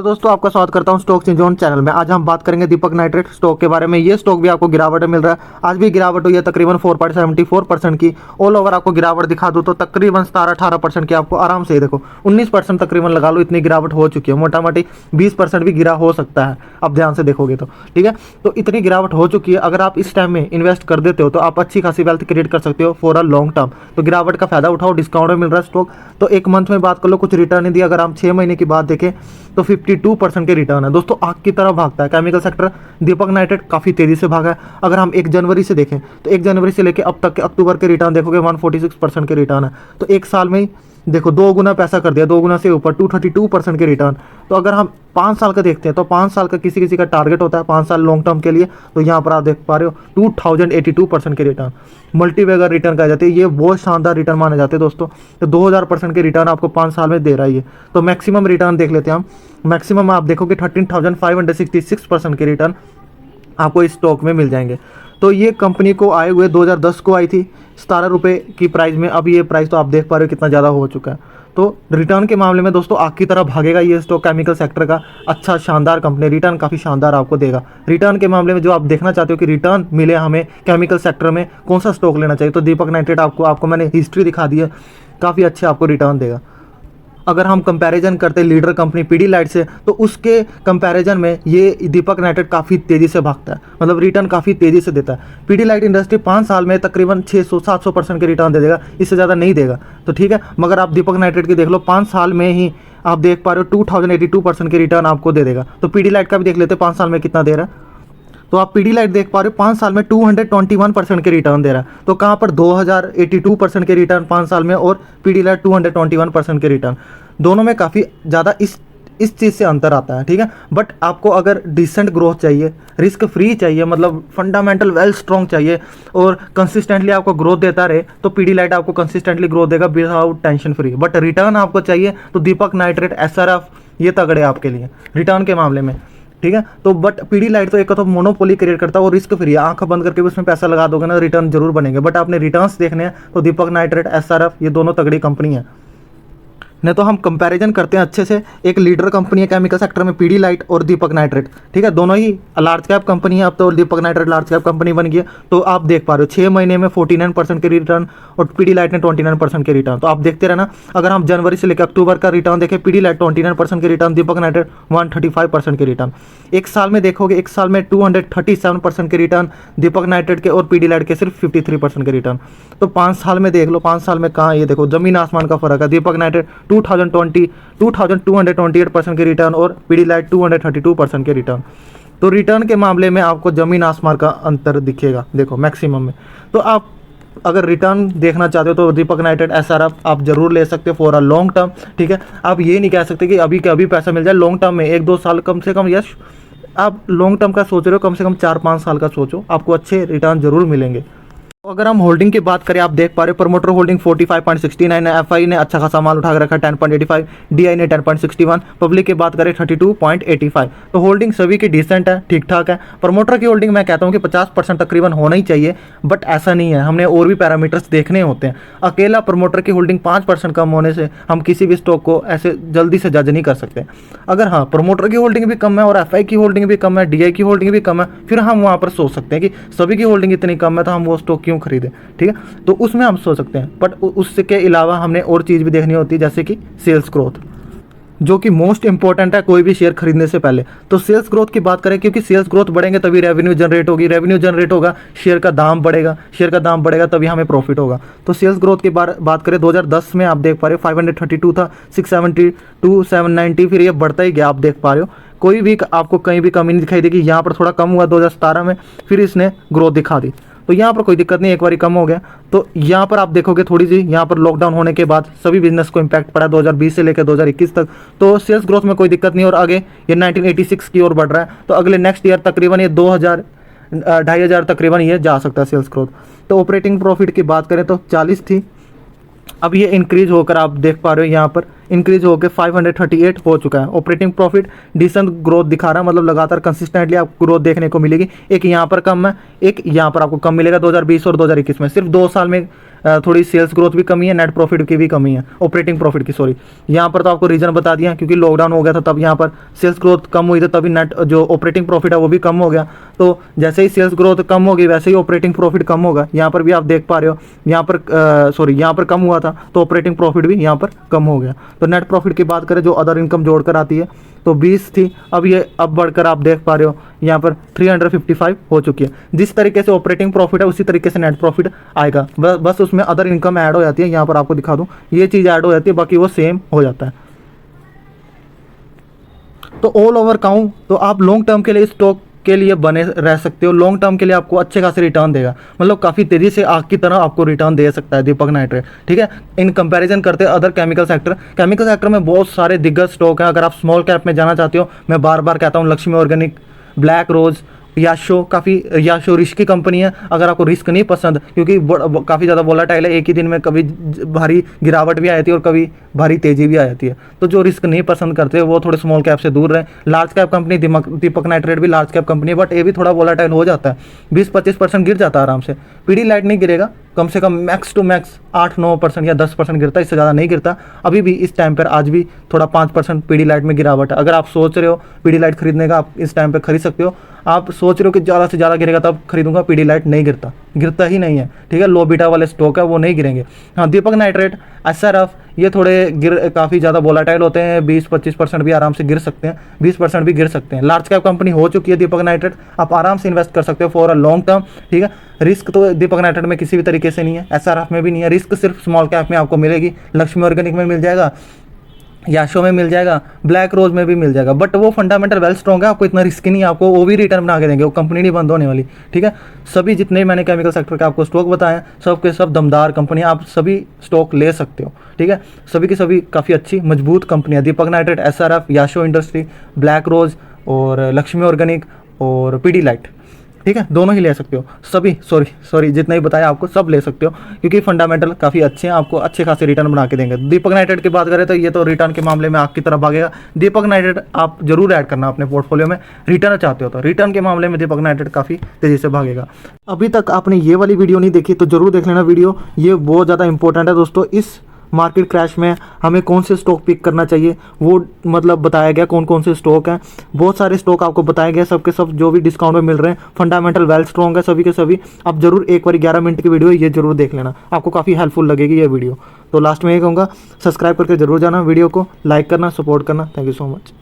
Hello दोस्तों, आपका स्वागत करता हूं स्टॉक चेंज ऑन चैनल में। आज हम बात करेंगे दीपक नाइट्रेट स्टॉक के बारे में। ये स्टॉक भी आपको गिरावट में मिल रहा है। आज भी गिरावट हुई है तकरीबन 4.74% की। ऑल ओवर आपको गिरावट दिखा दूं तो तकरीबन 17-18% की आपको आराम से, देखो 19% तकरीबन लगा लो, इतनी गिरावट हो चुकी है। मोटा मोटी 20% भी गिरा हो सकता है, आप ध्यान से देखोगे तो। ठीक है, तो इतनी गिरावट हो चुकी है। अगर आप इस टाइम में इन्वेस्ट कर देते हो तो आप अच्छी खासी वेल्थ क्रिएट कर सकते हो फॉर अ लॉन्ग टर्म। तो गिरावट का फायदा उठाओ, डिस्काउंट में मिल रहा है स्टॉक। तो एक मंथ में बात कर लो, कुछ रिटर्न नहीं दिया। अगर हम 6 महीने की बात देखें तो 52% के रिटर्न है। दोस्तों आग की तरह भागता है केमिकल सेक्टर। दीपक नाइट्रेट काफ़ी तेज़ी से भागा है। अगर हम 1 जनवरी से देखें तो 1 जनवरी से लेकर अब तक के अक्टूबर के रिटर्न देखोगे 146% के रिटर्न है। तो एक साल में ही देखो 2 गुना पैसा कर दिया, 2 गुना से ऊपर 232% के रिटर्न। तो अगर हम 5 साल का देखते हैं तो 5 साल का किसी किसी का टारगेट होता है 5 साल लॉन्ग टर्म के लिए। तो यहाँ पर आप देख पा रहे हो 2082% के रिटर्न। मल्टीबैगर रिटर्न कहा जाते हैं, ये बहुत शानदार रिटर्न माने जाते हैं दोस्तों। तो 2000% के रिटर्न आपको 5 साल में दे रहा है ये। तो मैक्सिमम रिटर्न देख लेते हैं हम। मैक्सिमम आप देखोगे 13,566% के रिटर्न आपको इस स्टॉक में मिल जाएंगे। तो ये कंपनी को आए हुए 2010 को आई थी 17 रुपये की प्राइस में। अब ये प्राइस तो आप देख पा रहे हो कितना ज़्यादा हो चुका है। तो रिटर्न के मामले में दोस्तों आग की तरह भागेगा ये स्टॉक। केमिकल सेक्टर का अच्छा शानदार कंपनी, रिटर्न काफ़ी शानदार आपको देगा। रिटर्न के मामले में जो आप देखना चाहते हो कि रिटर्न मिले हमें केमिकल सेक्टर में, कौन सा स्टॉक लेना चाहिए, तो दीपक नाइट्रेट आपको मैंने हिस्ट्री दिखा दी है, काफ़ी अच्छे आपको रिटर्न देगा। अगर हम कंपैरिजन करते हैं लीडर कंपनी पीडीलाइट से, तो उसके कंपैरिजन में ये दीपक नाइट्रेट काफ़ी तेज़ी से भागता है, मतलब रिटर्न काफ़ी तेज़ी से देता है। पीडीलाइट इंडस्ट्री 5 साल में तकरीबन 600-700% के रिटर्न दे देगा, इससे ज़्यादा नहीं देगा। तो ठीक है, मगर आप दीपक नाइट्रेट की देख लो, 5 साल में ही आप देख पा रहे हो 2082% के रिटर्न आपको दे देगा। तो पीडीलाइट का भी देख लेते हैं 5 साल में कितना दे रहा है। तो आप पीडीलाइट देख पा रहे हो 5 साल में 221% के रिटर्न दे रहा है। तो कहाँ पर 2082% के रिटर्न 5 साल में और पीडीलाइट 221% के रिटर्न, दोनों में काफ़ी ज़्यादा इस चीज़ से अंतर आता है। ठीक है, बट आपको अगर डिसेंट ग्रोथ चाहिए, रिस्क फ्री चाहिए, मतलब फंडामेंटल वेल स्ट्रॉन्ग चाहिए और कंसिस्टेंटली आपको ग्रोथ देता रहे, तो पीडीलाइट आपको कंसिस्टेंटली ग्रोथ देगा without tension free. But return आपको चाहिए तो दीपक नाइट्रेट, एसआरएफ, ये तगड़े आपके लिए रिटर्न के मामले में। ठीक है, तो बट पीडीलाइट तो एक तो मोनोपोली क्रिएट करता है और रिस्क फ्री है। आंख बंद करके भी उसमें पैसा लगा दोगे ना, रिटर्न जरूर बनेंगे। बट आपने रिटर्न्स देखने हैं तो दीपक नाइट्रेट, एसआरएफ, ये दोनों तगड़ी कंपनी है। नहीं तो हम कंपैरिजन करते हैं अच्छे से। एक लीडर कंपनी है केमिकल सेक्टर में पीडीलाइट और दीपक नाइट्रेट। ठीक है, दोनों ही लार्ज कैप कंपनी है। अब तो दीपक नाइट्रेट लार्ज कैप कंपनी बन गई है। तो आप देख पा रहे हो 6 महीने में 49% के रिटर्न और पीडीलाइट ने 29% के रिटर्न। तो आप देखते रहना। अगर हम जनवरी से लेकर अक्टूबर का रिटर्न देखें, पीडीलाइट 29% के रिटर्न, दीपक नाइट्रेट 135% के रिटर्न। एक साल में देखोगे, एक साल में 237% के रिटर्न दीपक नाइट्रेट के और पीडीलाइट के सिर्फ 53% के रिटर्न। तो 5 साल में देख लो, 5 साल में कहाँ, ये देखो जमीन आसमान का फर्क है। दीपक नाइट्रेट 2228% के रिटर्न और पीडीलाइट 232% के रिटर्न। तो रिटर्न के मामले में आपको जमीन आसमान का अंतर दिखेगा, देखो मैक्सिमम में। तो आप अगर रिटर्न देखना चाहते हो तो दीपक नाइट्रेट, एसआरएफ आप जरूर ले सकते हो फॉर अ लॉन्ग टर्म। ठीक है, आप ये नहीं कह सकते कि अभी के अभी पैसा मिल जाए। लॉन्ग टर्म में 1-2 साल कम से कम, यस आप लॉन्ग टर्म का सोच रहे हो, कम से कम 4-5 साल का सोचो, आपको अच्छे रिटर्न जरूर मिलेंगे। अगर हम होल्डिंग की बात करें, आप देख पा रहे हो प्रमोटर होल्डिंग 45.69 है, एफआई ने अच्छा खासा माल उठा कर रखा है 10.85, डीआई ने 10.61, पब्लिक की बात करें 32.85। तो होल्डिंग सभी की डिसेंट है, ठीक ठाक है। प्रमोटर की होल्डिंग मैं कहता हूं कि 50% तकरीबन होना ही चाहिए, बट ऐसा नहीं है, हमने और भी पैरामीटर्स देखने होते हैं। अकेला प्रमोटर की होल्डिंग 5% कम होने से हम किसी भी स्टॉक को ऐसे जल्दी से जज नहीं कर सकते। अगर हाँ प्रमोटर की होल्डिंग भी कम है और एफआई की होल्डिंग भी कम है, डीआई की होल्डिंग भी कम है, फिर हम वहाँ पर सोच सकते हैं कि सभी की होल्डिंग इतनी कम है तो हम वो स्टॉक क्यों खरीदें। ठीक है, तो उसमें हम सोच सकते हैं। बट उसके अलावा हमने और चीज़ भी देखनी होती है, जैसे कि सेल्स ग्रोथ, जो कि मोस्ट इंपॉर्टेंट है कोई भी शेयर खरीदने से पहले। तो सेल्स ग्रोथ की बात करें, क्योंकि सेल्स ग्रोथ बढ़ेंगे तभी रेवेन्यू जनरेट होगी, रेवेन्यू जनरेट होगा शेयर का दाम बढ़ेगा, शेयर का दाम बढ़ेगा तभी हमें प्रॉफिट होगा। तो सेल्स ग्रोथ की बात करें, 2010 में आप देख पा रहे हो 532 था, 672, 790, फिर ये बढ़ता ही गया। आप देख पा रहे हो कोई भी आपको कहीं भी कमी नहीं दिखाई देगी। यहाँ पर थोड़ा कम हुआ 2017 में, फिर इसने ग्रोथ दिखा दी। तो यहाँ पर कोई दिक्कत नहीं, एक बार कम हो गया। तो यहाँ पर आप देखोगे थोड़ी सी, यहाँ पर लॉकडाउन होने के बाद सभी बिजनेस को इम्पैक्ट पड़ा 2020 से लेकर 2021 तक। तो सेल्स ग्रोथ में कोई दिक्कत नहीं और आगे ये 1986 की ओर बढ़ रहा है। तो अगले नेक्स्ट ईयर तकरीबन ये 2,000-2,500 तकरीबन ये जा सकता है सेल्स ग्रोथ। तो ऑपरेटिंग प्रॉफिट की बात करें तो 40 थी, अब ये इंक्रीज होकर आप देख पा रहे हो यहाँ पर इंक्रीज होकर 538 हो चुका है। ऑपरेटिंग प्रॉफिट डिसेंट ग्रोथ दिखा रहा है, मतलब लगातार कंसिस्टेंटली आपको ग्रोथ देखने को मिलेगी। एक यहाँ पर कम है, एक यहाँ पर आपको कम मिलेगा 2020 और 2021 में। सिर्फ 2 साल में थोड़ी सेल्स ग्रोथ भी कमी है, नेट प्रॉफिट की भी कमी है, ऑपरेटिंग प्रॉफिट की सॉरी। यहाँ पर तो आपको रीजन बता दिया, क्योंकि लॉकडाउन हो गया था तब यहाँ पर सेल्स ग्रोथ कम हुई थी, तभी नेट जो ऑपरेटिंग प्रॉफिट है वो भी कम हो गया। तो जैसे ही सेल्स ग्रोथ कम होगी वैसे ही ऑपरेटिंग प्रॉफिट कम होगा। यहाँ पर भी आप देख पा रहे हो, यहाँ पर सॉरी यहाँ पर कम हुआ था तो ऑपरेटिंग प्रॉफिट भी यहाँ पर कम हो गया। तो नेट प्रॉफिट की बात करें जो अदर इनकम जोड़कर आती है तो 20 थी, अब ये अब बढ़कर आप देख पा रहे हो यहाँ पर 355 हो चुकी है। जिस तरीके से ऑपरेटिंग प्रॉफिट है उसी तरीके से नेट प्रॉफिट आएगा, बस उसमें अदर इनकम ऐड हो जाती है। यहाँ पर आपको दिखा दूँ, ये चीज़ ऐड हो जाती है, बाकी वो सेम हो जाता है। तो ऑल ओवर कहूँ तो आप लॉन्ग टर्म के लिए स्टॉक के लिए बने रह सकते हो। लॉन्ग टर्म के लिए आपको अच्छे खासे रिटर्न देगा, मतलब काफ़ी तेज़ी से आग की तरह आपको रिटर्न दे सकता है दीपक नाइट्रेट, ठीक है। इन कंपैरिजन करते हैं अदर केमिकल सेक्टर में बहुत सारे दिग्गज स्टॉक हैं। अगर आप स्मॉल कैप में जाना चाहते हो, मैं बार बार कहता हूँ लक्ष्मी ऑर्गेनिक, ब्लैक रोज, याशो, काफ़ी याशो रिस्की कंपनी है। अगर आपको रिस्क नहीं पसंद, क्योंकि काफ़ी ज़्यादा वोलाटाइल है, एक ही दिन में कभी भारी गिरावट भी आ जाती है और कभी भारी तेज़ी भी आ जाती है, तो जो रिस्क नहीं पसंद करते वो थोड़े स्मॉल कैप से दूर रहें। लार्ज कैप कंपनी दीपक नाइट्रेट भी लार्ज कैप कंपनी है, बट ये भी थोड़ा वोलाटाइल हो जाता है, 20-25% गिर जाता है आराम से। पीडीलाइट नहीं गिरेगा, कम से कम मैक्स टू मैक्स 8-9% या 10% गिरता है, इससे ज़्यादा नहीं गिरता। अभी भी इस टाइम पर आज भी थोड़ा 5% पीडीलाइट में गिरावट है। अगर आप सोच रहे हो पीडीलाइट खरीदने का, आप इस टाइम पे खरीद सकते हो। आप सोच रहे हो कि ज़्यादा से ज़्यादा गिरेगा तब खरीदूंगा, पीडीलाइट नहीं गिरता ही नहीं है, ठीक है। लो बीटा वाले स्टॉक है वो नहीं गिरेंगे। हाँ, दीपक नाइट्रेट, एसआरएफ, ये थोड़े काफ़ी ज़्यादा वोलाटाइल होते हैं, 20-25% भी आराम से गिर सकते हैं, 20% भी गिर सकते हैं। लार्ज कैप कंपनी हो चुकी है दीपक नाइट्रेट, आप आराम से इन्वेस्ट कर सकते हो फॉर अ लॉन्ग टर्म, ठीक है। रिस्क तो दीपक नाइट्रेट में किसी भी तरीके से नहीं है, एसआरएफ में भी नहीं है। रिस्क सिर्फ स्मॉल कैप में आपको मिलेगी, लक्ष्मी ऑर्गेनिक में मिल जाएगा, याशो में मिल जाएगा, ब्लैक रोज में भी मिल जाएगा, बट वो फंडामेंटल वेल स्ट्रॉन्ग है, आपको इतना रिस्क नहीं है, आपको वो भी रिटर्न बना के देंगे, वो कंपनी नहीं बंद होने वाली, ठीक है। सभी जितने मैंने केमिकल सेक्टर के आपको स्टॉक बताए हैं सब के सब दमदार कंपनी, आप सभी स्टॉक ले सकते हो, ठीक है। सभी की सभी काफ़ी अच्छी मजबूत कंपनियाँ, Deepak Nitrate, SRF, Yasho Industry, Black Rose और लक्ष्मी ऑर्गेनिक और पीडीलाइट, ठीक है। दोनों ही ले सकते हो, सभी सॉरी जितना ही बताया आपको सब ले सकते हो, क्योंकि फंडामेंटल काफ़ी अच्छे हैं, आपको अच्छे खासे रिटर्न बना के देंगे। दीपक नाइट्रेट की बात करें तो ये तो रिटर्न के मामले में आग की तरफ भागेगा। दीपक नाइट्रेट आप जरूर ऐड करना अपने पोर्टफोलियो में, रिटर्न चाहते हो तो रिटर्न के मामले में दीपक नाइट्रेट काफ़ी तेज़ी से भागेगा। अभी तक आपने ये वाली वीडियो नहीं देखी तो जरूर देख लेना वीडियो, ये बहुत ज़्यादा इंपॉर्टेंट है दोस्तों। इस मार्केट क्रैश में हमें कौन से स्टॉक पिक करना चाहिए वो मतलब बताया गया, कौन कौन से स्टॉक हैं, बहुत सारे स्टॉक आपको बताए गए, सब के सब जो भी डिस्काउंट में मिल रहे हैं, फंडामेंटल वेल स्ट्रॉन्ग है सभी के सभी। आप जरूर एक बार 11 मिनट की वीडियो ये जरूर देख लेना, आपको काफ़ी हेल्पफुल लगेगी ये वीडियो। तो लास्ट में ये कहूँगा, सब्सक्राइब करके जरूर जाना, वीडियो को लाइक करना, सपोर्ट करना। Thank you so much.